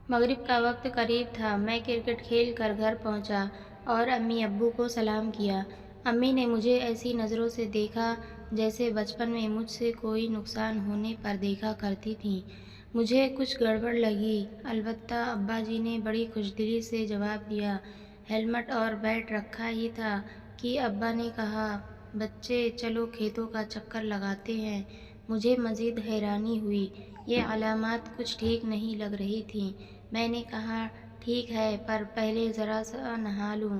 مغرب کا وقت قریب تھا۔ میں کرکٹ کھیل کر گھر پہنچا اور امی ابو کو سلام کیا۔ امی نے مجھے ایسی نظروں سے دیکھا جیسے بچپن میں مجھ سے کوئی نقصان ہونے پر دیکھا کرتی تھیں۔ مجھے کچھ گڑبڑ لگی، البتہ ابا جی نے بڑی خوشدلی سے جواب دیا، ہیلمٹ اور بیٹ رکھا ہی تھا کہ ابا نے کہا، بچے چلو کھیتوں کا چکر لگاتے ہیں۔ مجھے مزید حیرانی ہوئی، یہ علامات کچھ ٹھیک نہیں لگ رہی تھیں۔ میں نے کہا، ٹھیک ہے پر پہلے ذرا سا نہا لوں۔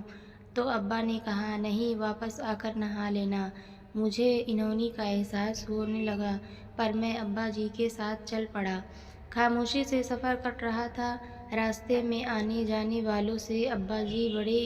تو ابا نے کہا، نہیں، واپس آ کر نہا لینا۔ مجھے انہونی کا احساس ہونے لگا پر میں ابا جی کے ساتھ چل پڑا۔ خاموشی سے سفر کٹ رہا تھا۔ راستے میں آنے جانے والوں سے ابا جی بڑی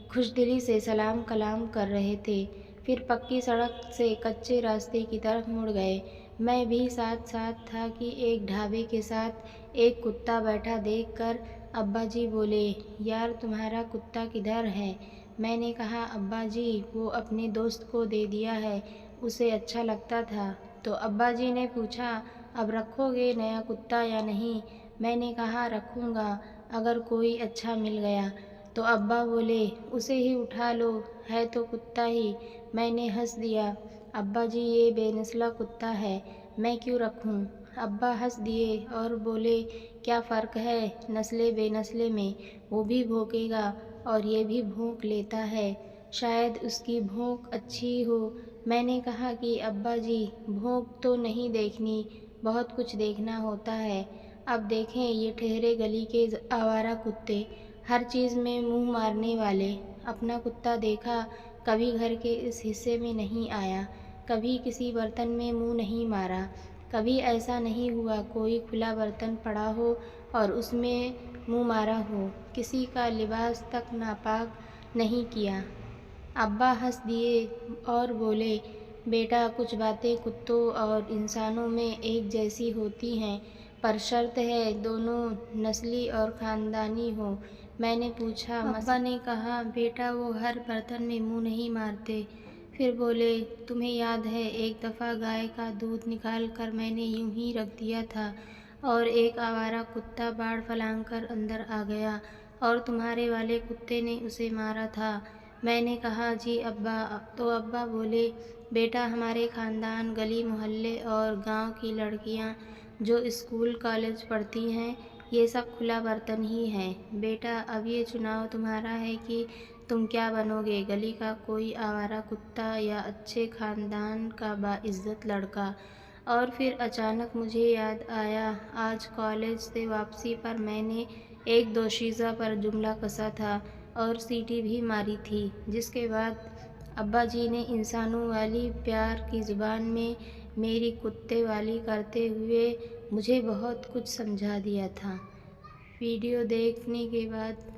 خوشدلی سے سلام کلام کر رہے تھے، پھر پکی سڑک سے کچے راستے کی طرف مڑ گئے۔ میں بھی ساتھ ساتھ تھا کہ ایک ڈھابے کے ساتھ ایک کتا بیٹھا دیکھ کر ابا جی بولے، یار تمہارا کتا کدھر ہے؟ میں نے کہا، ابا جی وہ اپنے دوست کو دے دیا ہے، اسے اچھا لگتا تھا۔ تو ابا جی نے پوچھا، اب رکھو گے نیا کتا یا نہیں؟ میں نے کہا، رکھوں گا اگر کوئی اچھا مل گیا۔ تو ابا بولے، اسے ہی اٹھا لو، ہے تو کتا ہی۔ میں نے ہنس دیا، ابا جی یہ بے نسلہ کتا ہے، میں کیوں رکھوں؟ ابا ہنس دیے اور بولے، کیا فرق ہے نسلے بے نسلے میں؟ وہ بھی بھونکے گا اور یہ بھی بھونک لیتا ہے، شاید اس کی بھونک اچھی ہو۔ میں نے کہا کہ ابا جی بھونک تو نہیں دیکھنی، بہت کچھ دیکھنا ہوتا ہے۔ اب دیکھیں یہ ٹھہرے گلی کے آوارہ کتے، ہر چیز میں منہ مارنے والے۔ اپنا کتا دیکھا، کبھی گھر کے اس حصے میں نہیں آیا، کبھی کسی برتن میں منہ نہیں مارا، کبھی ایسا نہیں ہوا کوئی کھلا برتن پڑا ہو اور اس میں منہ مارا ہو، کسی کا لباس تک ناپاک نہیں کیا۔ ابا ہنس دیے اور بولے، بیٹا کچھ باتیں کتوں اور انسانوں میں ایک جیسی ہوتی ہیں، پر شرط ہے دونوں نسلی اور خاندانی ہوں۔ میں نے پوچھا، ابا نے کہا، بیٹا وہ ہر برتن میں منہ نہیں مارتے۔ پھر بولے، تمہیں یاد ہے ایک دفعہ گائے کا دودھ نکال کر میں نے یوں ہی رکھ دیا تھا اور ایک آوارہ کتا باڑ پھلانگ کر اندر آ گیا اور تمہارے والے کتے نے اسے مارا تھا؟ میں نے کہا، جی ابا۔ تو ابا بولے، بیٹا ہمارے خاندان، گلی محلے اور گاؤں کی لڑکیاں جو اسکول کالج پڑھتی ہیں، یہ سب کھلا برتن ہی ہیں۔ بیٹا اب یہ چناؤ تمہارا ہے کہ تم کیا بنو گے، گلی کا کوئی آوارہ کتا یا اچھے خاندان کا باعزت لڑکا؟ اور پھر اچانک مجھے یاد آیا، آج کالج سے واپسی پر میں نے ایک دوشیزہ پر جملہ کسا تھا اور سیٹی بھی ماری تھی، جس کے بعد ابا جی نے انسانوں والی پیار کی زبان میں میری کتے والی کرتے ہوئے مجھے بہت کچھ سمجھا دیا تھا۔ ویڈیو دیکھنے کے بعد